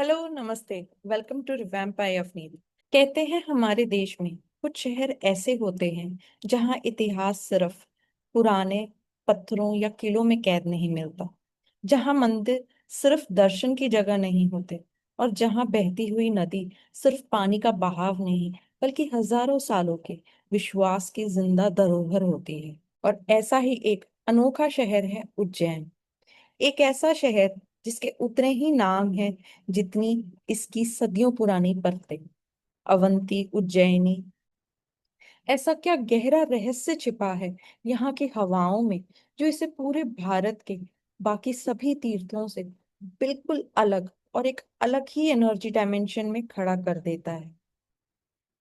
Hello नमस्ते। Welcome to revamp I of Neil. कहते हैं हमारे देश में कुछ शहर ऐसे होते हैं जहां इतिहास सिर्फ पुराने पत्थरों या किलों में कैद नहीं मिलता, जहां मंदिर सिर्फ दर्शन की जगह नहीं होते, और जहां बहती हुई नदी सिर्फ पानी का बहाव नहीं बल्कि हजारों सालों के विश्वास की जिंदा धरोहर होती है। और ऐसा ही एक अनोखा शहर है उज्जैन। एक ऐसा शहर जिसके उतने ही नाम हैं जितनी इसकी सदियों पुरानी परतें। अवंती, उज्जैनी। ऐसा क्या गहरा रहस्य छिपा है यहाँ की हवाओं में, जो इसे पूरे भारत के बाकी सभी तीर्थों से बिल्कुल अलग और एक अलग ही एनर्जी डायमेंशन में खड़ा कर देता है।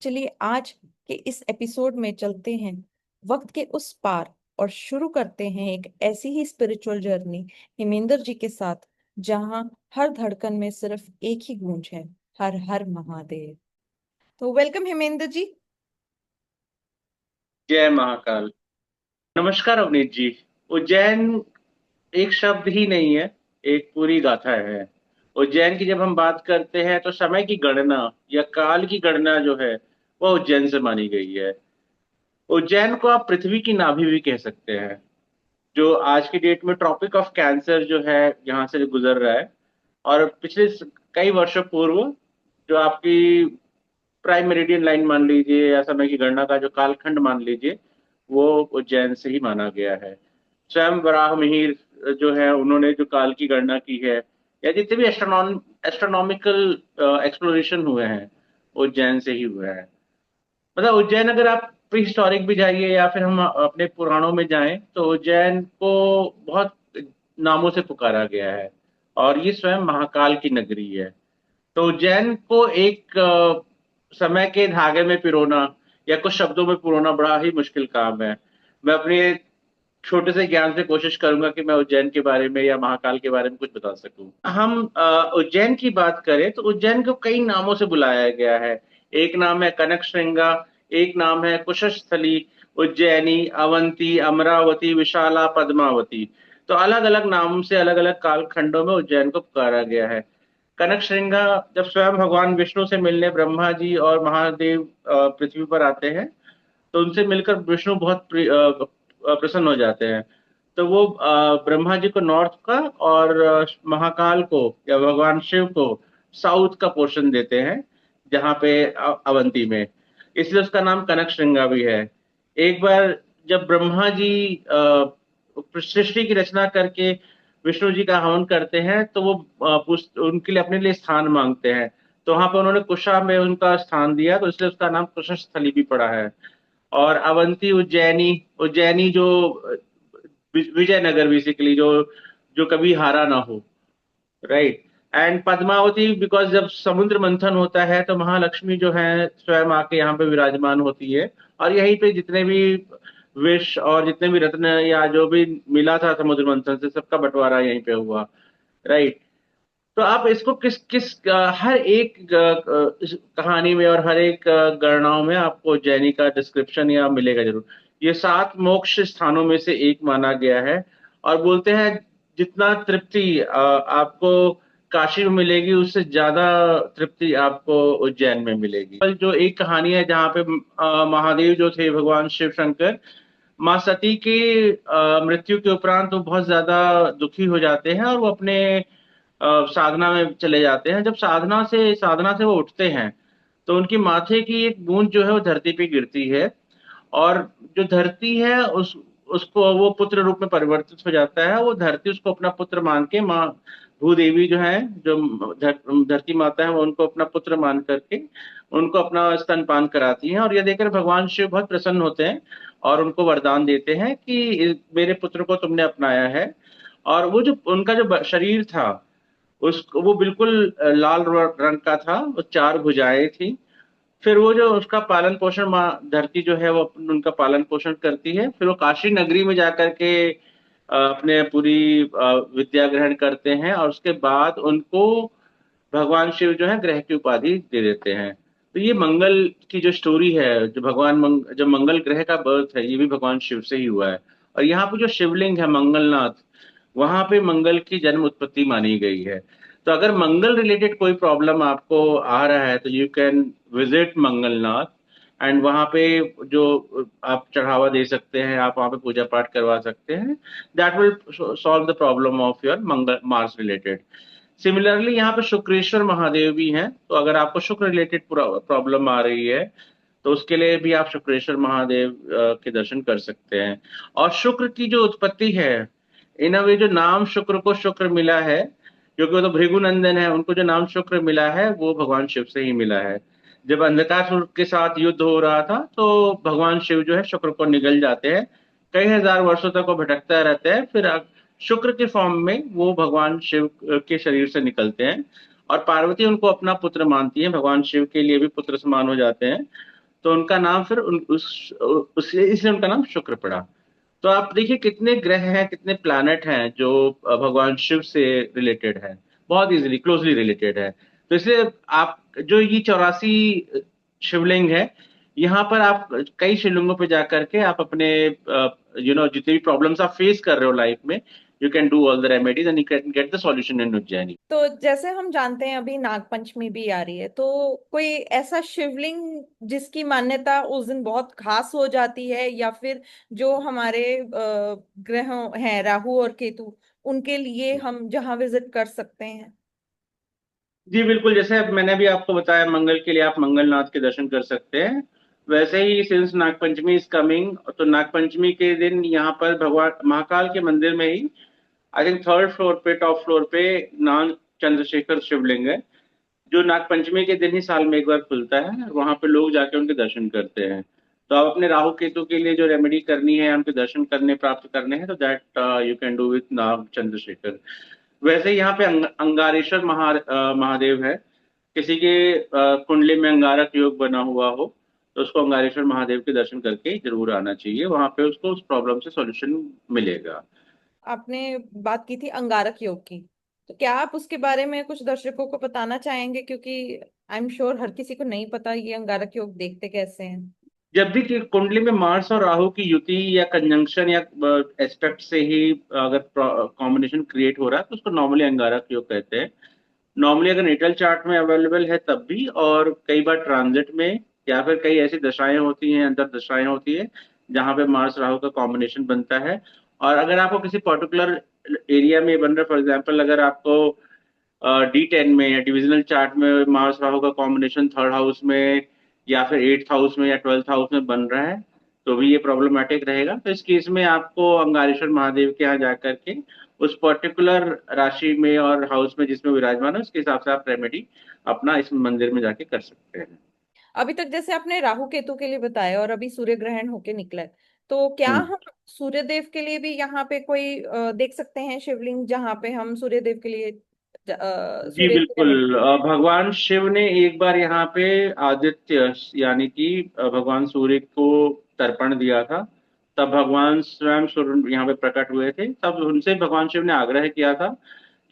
चलिए आज के इस एपिसोड में चलते हैं वक्त के उस पार और शुरू करते हैं एक ऐसी ही स्पिरिचुअल जर्नी हिमेंद्र जी के साथ, जहां हर धड़कन में सिर्फ एक ही गूंज है, हर हर महादेव। तो वेलकम हिमेंद्र जी। जय महाकाल। नमस्कार अवनीत जी। उज्जैन एक शब्द ही नहीं है, एक पूरी गाथा है। उज्जैन की जब हम बात करते हैं तो समय की गणना या काल की गणना जो है वह उज्जैन से मानी गई है। उज्जैन को आप पृथ्वी की नाभि भी कह सकते हैं। जो आज की डेट में ट्रॉपिक ऑफ कैंसर जो है यहाँ से गुजर रहा है, और पिछले कई वर्षों पूर्व जो आपकी प्राइम मेरिडियन लाइन मान लीजिए या समय की गणना का जो कालखंड मान लीजिए, वो उज्जैन से ही माना गया है। स्वयं वराह मिहिर जो है उन्होंने जो काल की गणना की है, या जितने भी एस्ट्रोनॉमिकल एक्सप्लोरेशन हुए हैं उज्जैन से ही हुए हैं। मतलब उज्जैन अगर आप प्री हिस्टोरिक भी जाइए या फिर हम अपने पुराणों में जाएं तो उज्जैन को बहुत नामों से पुकारा गया है, और ये स्वयं महाकाल की नगरी है। तो उज्जैन को एक समय के धागे में पिरोना या कुछ शब्दों में पिरोना बड़ा ही मुश्किल काम है। मैं अपने छोटे से ज्ञान से कोशिश करूंगा कि मैं उज्जैन के बारे में या महाकाल के बारे में कुछ बता सकूं। हम उज्जैन की बात करें तो उज्जैन को कई नामों से बुलाया गया है। एक नाम है कनक श्रृंगा, एक नाम है कुशस्थली, उज्जैनी, अवंती, अमरावती, विशाला, पद्मावती। तो अलग अलग नाम से अलग अलग कालखंडों में उज्जैन को पुकारा गया है। कनक श्रृंगा जब स्वयं भगवान विष्णु से मिलने ब्रह्मा जी और महादेव पृथ्वी पर आते हैं, तो उनसे मिलकर विष्णु बहुत प्रसन्न हो जाते हैं। तो वो ब्रह्मा जी को नॉर्थ का और महाकाल को या भगवान शिव को साउथ का पोर्शन देते हैं, जहाँ पे अवंती में। इसलिए उसका नाम कनक श्रृंगा भी है। एक बार जब ब्रह्मा जी सृष्टि की रचना करके विष्णु जी का हवन करते हैं, तो वो उनके लिए अपने लिए स्थान मांगते हैं। तो वहां पे उन्होंने कुशा में उनका स्थान दिया, तो इसलिए उसका नाम कुशस्थली भी पड़ा है। और अवंती, उज्जैनी, उज्जैनी जो विजयनगर बेसिकली, जो जो कभी हारा ना हो, राइट। एंड पद्मावती बिकॉज जब समुद्र मंथन होता है तो महालक्ष्मी जो है स्वयं आके यहाँ पे विराजमान होती है, और यहीं पे जितने भी विष और जितने भी रत्न या जो भी मिला था समुद्र मंथन से, सबका बंटवारा यहीं पे हुआ, राइट। तो आप इसको किस किस हर एक इस कहानी में और हर एक गणनाओं में आपको उज्जैनी का डिस्क्रिप्शन या मिलेगा जरूर। ये 7 मोक्ष स्थानों में से एक माना गया है। और बोलते हैं जितना तृप्ति आपको काशी में मिलेगी, उससे ज्यादा तृप्ति आपको उज्जैन में मिलेगी। और जो एक कहानी है जहाँ पे महादेव जो थे भगवान शिव शंकर, माँ सती की मृत्यु के उपरांत वो बहुत ज्यादा दुखी हो जाते हैं और वो अपने साधना में चले जाते हैं। जब साधना से वो उठते हैं, तो उनकी माथे की एक बूंद जो है वो धरती पे गिरती है। और जो धरती है उसको वो पुत्र रूप में परिवर्तित हो जाता है। वो धरती उसको अपना पुत्र मान के, माँ भूदेवी जो है, जो धरती माता है, वो उनको अपना पुत्र मान करके उनको अपना स्तनपान कराती हैं। और यह देखकर भगवान शिव बहुत प्रसन्न होते हैं और उनको वरदान देते हैं कि मेरे पुत्र को तुमने अपनाया है। और वो जो उनका जो शरीर था, उस वो बिल्कुल लाल रंग का था, वो 4 भुजाएं थी। फिर वो जो उसका पालन पोषण माँ धरती जो है वो उनका पालन पोषण करती है। फिर वो काशी नगरी में जाकर के अपने पूरी विद्या ग्रहण करते हैं, और उसके बाद उनको भगवान शिव जो है ग्रह की उपाधि दे देते हैं। तो ये मंगल की जो स्टोरी है, जो जो मंगल ग्रह का बर्थ है, ये भी भगवान शिव से ही हुआ है। और यहाँ पे जो शिवलिंग है मंगलनाथ, वहां पे मंगल की जन्म उत्पत्ति मानी गई है। तो अगर मंगल रिलेटेड कोई प्रॉब्लम आपको आ रहा है तो you can visit Mangalnath, and वहाँ पे जो आप चढ़ावा दे सकते हैं, आप वहाँ पे पूजा पाठ करवा सकते हैं। That will solve the problem of your Mangal Mars related. Similarly यहाँ पे शुक्रेश्वर महादेव भी हैं, तो अगर आपको शुक्र रिलेटेड प्रॉब्लम आ रही है तो उसके लिए भी आप शुक्रेश्वर महादेव के दर्शन कर सकते हैं। और शुक्र की जो उत्पत्ति है, इन अ वे जो नाम शुक्र को शुक्र मिला है, क्योंकि वो तो भृगुनंदन है, उनको जो नाम शुक्र मिला है वो भगवान शिव से ही मिला है। जब अंधकासुर के साथ युद्ध हो रहा था तो भगवान शिव जो है शुक्र को निगल जाते हैं, कई हजार वर्षों तक वो भटकता रहता है, फिर शुक्र के फॉर्म में वो भगवान शिव के शरीर से निकलते हैं, और पार्वती उनको अपना पुत्र मानती है, भगवान शिव के लिए भी पुत्र समान हो जाते हैं। तो उनका नाम फिर इसलिए उनका नाम शुक्र पड़ा। तो आप देखिए कितने ग्रह हैं, कितने प्लैनेट हैं जो भगवान शिव से रिलेटेड है, बहुत इजीली क्लोजली रिलेटेड है। तो इसलिए आप जो ये 84 शिवलिंग है, यहाँ पर आप कई शिवलिंगों पे जाकर के आप अपने जितनी भी प्रॉब्लम्स आप फेस कर रहे हो लाइफ में, you can do all the remedies and you can get the solution in Ujjaini. तो जैसे हम जानते हैं अभी नागपंचमी भी आ रही है, तो कोई ऐसा शिवलिंग जिसकी मान्यता उस दिन बहुत खास हो जाती है, या फिर जो हमारे ग्रहों हैं राहु और केतु, उनके लिए हम जहाँ विजिट कर सकते हैं? जी बिल्कुल, जैसे अब मैंने भी आपको बताया मंगल के लिए आप मंगलनाथ के दर्शन कर सकते हैं, वैसे ही सिंस नागपंचमी इज कमिंग, तो नागपंचमी के दिन यहाँ पर भगवान महाकाल के मंदिर में ही आई थिंक थर्ड फ्लोर पे, टॉप फ्लोर पे नाग चंद्रशेखर शिवलिंग है, जो नागपंचमी के दिन ही साल में एक बार खुलता है, और वहां पे लोग जाके उनके दर्शन करते हैं। तो आप अपने राहु केतु के लिए जो रेमेडी करनी है, उनके दर्शन करने प्राप्त करने हैं, तो that you can do with Nag Chandrashekhar. वैसे यहाँ पे अंगारेश्वर महादेव है, किसी के कुंडली में अंगारक योग बना हुआ हो तो उसको अंगारेश्वर महादेव के दर्शन करके जरूर आना चाहिए, वहां पे उसको उस प्रॉब्लम से सॉल्यूशन मिलेगा। आपने बात की थी अंगारक योग की, तो क्या आप उसके बारे में कुछ दर्शकों को बताना चाहेंगे, क्योंकि आई एम श्योर हर किसी को नहीं पता ये अंगारक योग देखते कैसे हैं। जब भी कुंडली में मार्स और राहु की युति या कंजंक्शन या एस्पेक्ट से ही अगर कॉम्बिनेशन क्रिएट हो रहा है तो उसको नॉर्मली अंगारक योग कहते हैं। नॉर्मली अगर नेटल चार्ट में अवेलेबल है तब भी, और कई बार ट्रांजिट में, या फिर कई ऐसी दशाएं होती हैं, अंतर दशाएं होती है जहां पे मार्स राहु का कॉम्बिनेशन बनता है। और अगर आपको किसी पर्टिकुलर एरिया में बन रहा है, फॉर एग्जाम्पल अगर आपको D10 में या डिविजनल चार्ट में मार्स राहु का कॉम्बिनेशन थर्ड हाउस में या फिर एट्थ हाउस में या ट्वेल्थ हाउस में बन रहा है, तो भी ये प्रॉब्लमेटिक रहेगा। तो इस केस में आपको अंगारेश्वर महादेव के यहाँ जाकर के उस पर्टिकुलर राशि में और हाउस में जिसमें विराजमान है उसके हिसाब से आप रेमेडी अपना इस मंदिर में जाके कर सकते हैं। अभी तक जैसे आपने राहु केतु के लिए बताया और अभी सूर्य ग्रहण होके निकला है, तो क्या हम्म। हम सूर्य देव के लिए भी यहाँ पे कोई देख सकते हैं शिवलिंग, जहाँ पे हम सूर्य देव के लिए जी सूर्य की रेमेडी? बिल्कुल, भगवान शिव ने एक बार यहाँ पे आदित्य यानी कि भगवान सूर्य को तर्पण दिया था। तब भगवान स्वयं सूर्य यहाँ पे प्रकट हुए थे, तब उनसे भगवान शिव ने आग्रह किया था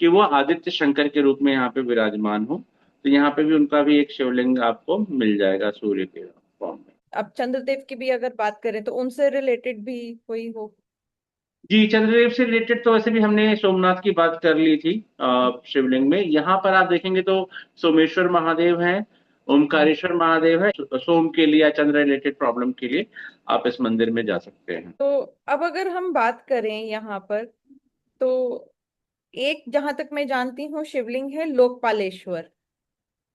कि वो आदित्य शंकर के रूप में यहाँ पे विराजमान हो। तो यहाँ पे भी उनका भी एक शिवलिंग आपको मिल जाएगा सूर्य के फॉर्म में। अब चंद्रदेव की भी अगर बात करें तो उनसे रिलेटेड भी कोई हो? जी, चंद्रदेव से रिलेटेड तो वैसे भी हमने सोमनाथ की बात कर ली थी। शिवलिंग में यहाँ पर आप देखेंगे तो सोमेश्वर महादेव हैं, हम्म। ओमकारेश्वर महादेव है। सोम के लिए या चंद्र रिलेटेड प्रॉब्लम के लिए आप इस मंदिर में जा सकते हैं। तो अब अगर हम बात करें यहाँ पर, तो एक जहां तक मैं जानती हूँ शिवलिंग है लोकपालेश्वर,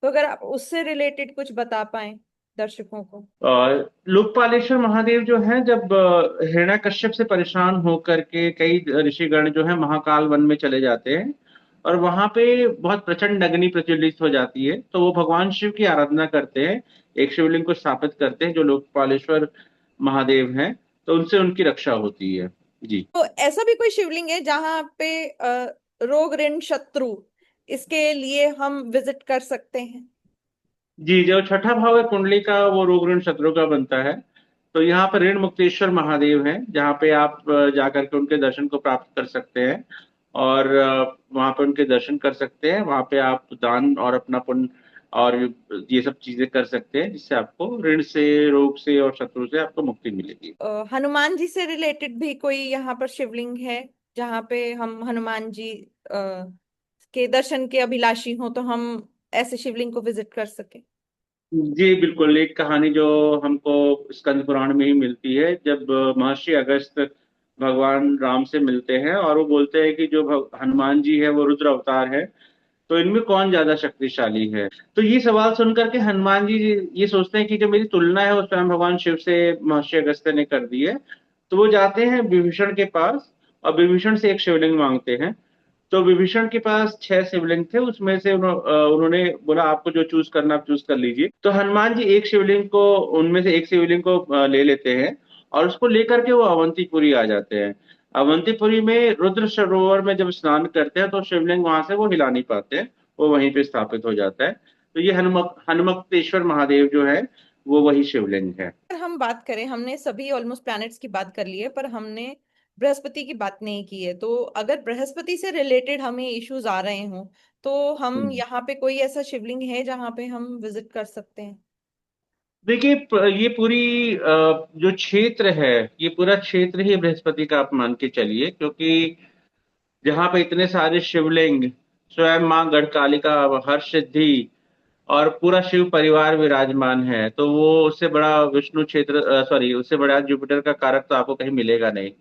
तो अगर आप उससे रिलेटेड कुछ बता पाए दर्शकों को। लोकपालेश्वर महादेव जो है, जब हिरण्यकश्यप से परेशान होकर के कई ऋषिगण जो है महाकाल वन में चले जाते हैं, और वहां पे बहुत प्रचंड अग्नि प्रज्वलित हो जाती है, तो वो भगवान शिव की आराधना करते हैं, एक शिवलिंग को स्थापित करते हैं जो लोकपालेश्वर महादेव हैं, तो उनसे उनकी रक्षा होती है। जी। तो ऐसा भी कोई शिवलिंग है जहां पे रोग ऋण शत्रु, इसके लिए हम विजिट कर सकते हैं? जी, जो छठा भाव है कुंडली का वो रोग ऋण शत्रु का बनता है। तो यहाँ पर ऋण मुक्तेश्वर महादेव हैं जहाँ पे आप जाकर के उनके दर्शन को प्राप्त कर सकते हैं, और वहाँ पे उनके दर्शन कर सकते हैं, वहाँ पे आप दान और अपना पुण्य और ये सब चीजें कर सकते हैं, जिससे आपको ऋण से, रोग से और शत्रु से आपको मुक्ति मिलेगी। हनुमान जी से रिलेटेड भी कोई यहाँ पर शिवलिंग है जहाँ पे हम हनुमान जी के दर्शन के अभिलाषी हो तो हम ऐसे शिवलिंग को विजिट कर सके। जी बिल्कुल, एक कहानी जो हमको स्कंद पुराण में ही मिलती है, जब महर्षि अगस्त भगवान राम से मिलते हैं और वो बोलते हैं कि जो हनुमान जी है वो रुद्र अवतार है, तो इनमें कौन ज्यादा शक्तिशाली है। तो ये सवाल सुन करके हनुमान जी ये सोचते हैं कि जो मेरी तुलना है वो स्वयं भगवान शिव से महर्षि अगस्त्य ने कर दी है। तो वो जाते हैं विभीषण के पास और विभीषण से एक शिवलिंग मांगते हैं। तो विभीषण के पास 6 शिवलिंग थे, उसमें से उन्होंने बोला आपको जो चूज करना आप चूज कर लीजिए। तो हनुमान जी एक शिवलिंग को, उनमें से एक शिवलिंग को ले लेते हैं और उसको लेकर के वो अवंतीपुरी आ जाते हैं। अवंतीपुरी में रुद्र सरोवर में जब स्नान करते हैं तो शिवलिंग वहां से वो हिला नहीं पाते हैं, वो वहीं पे स्थापित हो जाता है। तो ये हनुमतेश्वर महादेव जो है वो वही शिवलिंग है। अगर हम बात करें, हमने सभी ऑलमोस्ट प्लैनेट्स की बात कर ली है, पर हमने बृहस्पति की बात नहीं की है। तो अगर बृहस्पति से रिलेटेड हमें इश्यूज आ रहे हों तो हम हम्म। यहाँ पे कोई ऐसा शिवलिंग है जहाँ पे हम विजिट कर सकते हैं? देखिए, ये पूरी जो क्षेत्र है, ये पूरा क्षेत्र ही बृहस्पति का आप मान के चलिए, क्योंकि जहाँ पे इतने सारे शिवलिंग, स्वयं माँ गढ़कालिका, हर्ष सिद्धि और पूरा शिव परिवार विराजमान है, तो वो उससे बड़ा विष्णु क्षेत्र, सॉरी, उससे बड़ा जुपिटर का कारक तो आपको कहीं मिलेगा नहीं।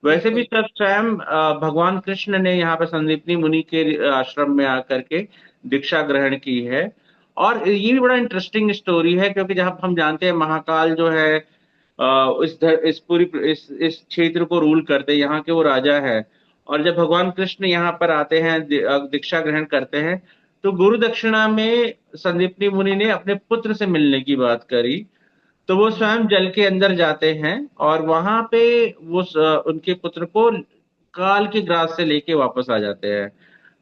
वैसे भी बिल्कुल। सब स्वयं भगवान कृष्ण ने यहाँ पे संदीपनी मुनि के आश्रम में आकर के दीक्षा ग्रहण की है। और ये भी बड़ा इंटरेस्टिंग स्टोरी है, क्योंकि जहाँ हम जानते हैं महाकाल जो है इस पूरी इस क्षेत्र को रूल करते हैं, यहाँ के वो राजा है। और जब भगवान कृष्ण यहाँ पर आते हैं, दीक्षा ग्रहण करते हैं, तो गुरु दक्षिणा में संदीपनी मुनि ने अपने पुत्र से मिलने की बात करी। तो वो हम्म। स्वयं जल के अंदर जाते हैं और वहां पे वो उनके पुत्र को काल के ग्रास से लेके वापस आ जाते हैं।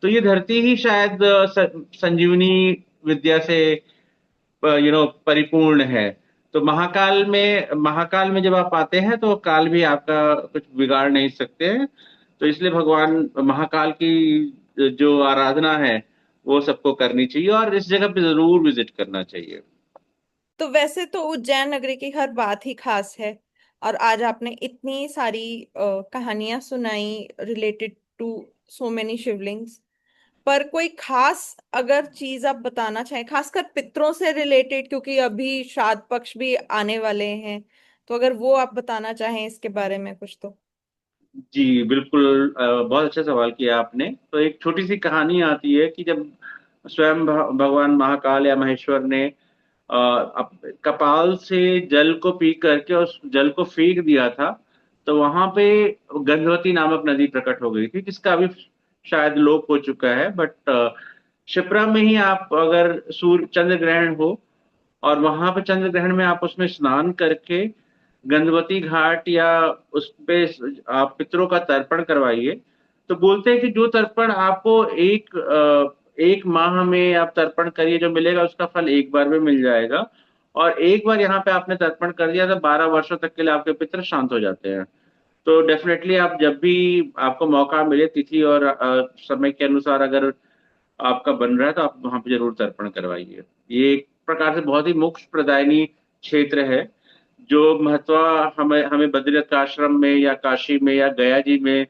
तो ये धरती ही शायद संजीवनी विद्या से परिपूर्ण है। तो महाकाल में जब आप आते हैं तो काल भी आपका कुछ बिगाड़ नहीं सकते हैं। तो इसलिए भगवान महाकाल की जो आराधना है वो सबको करनी चाहिए और इस जगह पे जरूर विजिट करना चाहिए। तो वैसे तो उज्जैन नगरी की हर बात ही खास है, और आज आपने इतनी सारी कहानियां सुनाई related to so many Shivlings. पर कोई खास अगर चीज आप बताना चाहें, खासकर पितरों से रिलेटेड, क्योंकि अभी श्राद्ध पक्ष भी आने वाले हैं, तो अगर वो आप बताना चाहें इसके बारे में कुछ तो। जी बिल्कुल, बहुत अच्छा सवाल किया आपने। तो एक छोटी सी कहानी आती है कि जब स्वयं भगवान महाकाल या महेश्वर ने कपाल से जल को पी करके उस जल को फेंक दिया था, तो वहां पे गंधवती नामक नदी प्रकट हो गई थी, जिसका अभी शायद लोप हो चुका है। बट शिप्रा में ही आप अगर सूर्य चंद्र ग्रहण हो और वहां पे चंद्र ग्रहण में आप उसमें स्नान करके गंधवती घाट या उस पे आप पितरों का तर्पण करवाइए। तो बोलते हैं कि जो तर्पण आपको एक माह में आप तर्पण करिए, जो मिलेगा उसका फल एक बार में मिल जाएगा। और एक बार यहाँ पे आपने तर्पण कर दिया तो 12 वर्षों तक के लिए आपके पितर शांत हो जाते हैं। तो डेफिनेटली आप जब भी आपको मौका मिले, तिथि और समय के अनुसार अगर आपका बन रहा है, तो आप वहां पे जरूर तर्पण करवाइए। ये एक प्रकार से बहुत ही मोक्ष प्रदायिनी क्षेत्र है। जो महत्व हमें हमें बद्रीनाथ आश्रम में या काशी में या गया जी में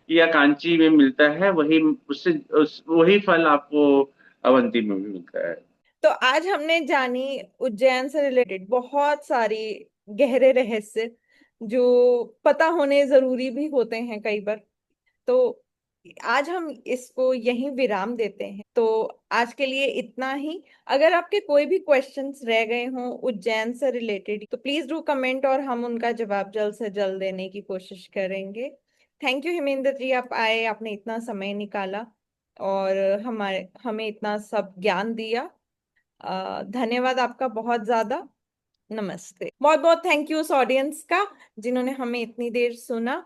या कांची में मिलता है, वही फल आपको अवंती में भी मिलता है। तो आज हमने जानी उज्जैन से रिलेटेड बहुत सारी गहरे रहस्य, जो पता होने जरूरी भी होते हैं कई बार। तो आज हम इसको यहीं विराम देते हैं। तो आज के लिए इतना ही। अगर आपके कोई भी क्वेश्चंस रह गए हों उज्जैन से रिलेटेड, तो प्लीज डू कमेंट और हम उनका जवाब जल्द से जल्द देने की कोशिश करेंगे। थैंक यू हिमेंद्र जी, आप आए, आपने इतना समय निकाला और हमारे हमें इतना सब ज्ञान दिया। धन्यवाद आपका बहुत ज्यादा। नमस्ते, बहुत बहुत थैंक यू उस ऑडियंस का जिन्होंने हमें इतनी देर सुना।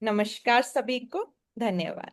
नमस्कार सभी को। धन्यवाद।